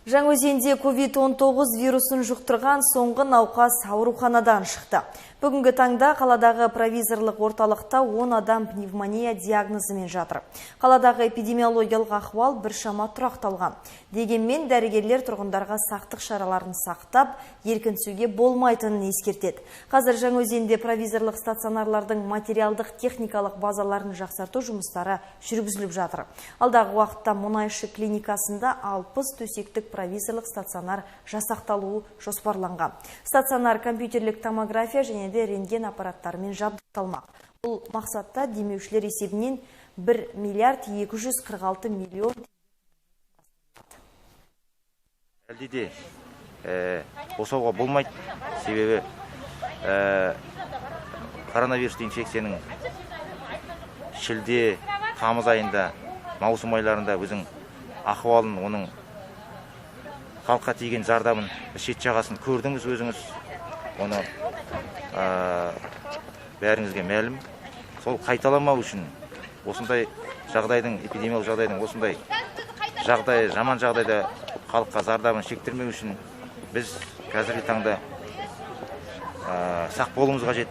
Жаңаөзенде COVID-19 вирусын жұқтырған соңғы науқас ауруханадан шықты. Бүгінгі таңда қаладағы провизорлық орталықта 10 адам пневмония диагнозымен жатыр. Қаладағы эпидемиологиялық ахуал біршама тұрақталған. Дегенмен дәрігерлер тұрғындарға сақтық шараларын сақтап, еркінсуге болмайтынын ескертеді. Қазір Жаңаөзенде провизорлық стационарлардың материалдық техникалық базаларын жақсарту жұмыстары жүргізіліп жатыр. Алдағы уақытта мұнайшы клиникасында 60 төсектік провизорлық стационар жасақталуы жоспарланған. Стационар компьютерлік томография және де рентген аппараттарымен жабдықталмақ. Бұл мақсатта демеушілер есебінен 1 миллиард 246 миллион. Әлде босауға болмайды, себебі коронавирус инфекцияның шілде, тамыз айында, маусым айларында өзің ахуалын, оның халыққа тиген зардабын, шет жағасын көрдіңіз өзіңіз. Оны бәріңізге мәлім. Сол қайталамау үшін осындай жағдайдың, эпидемиялық жағдайдың осындай жаман жағдайда халыққа зардабын шектірмеу үшін біз қазіргі таңда сақ болуымыз қажет.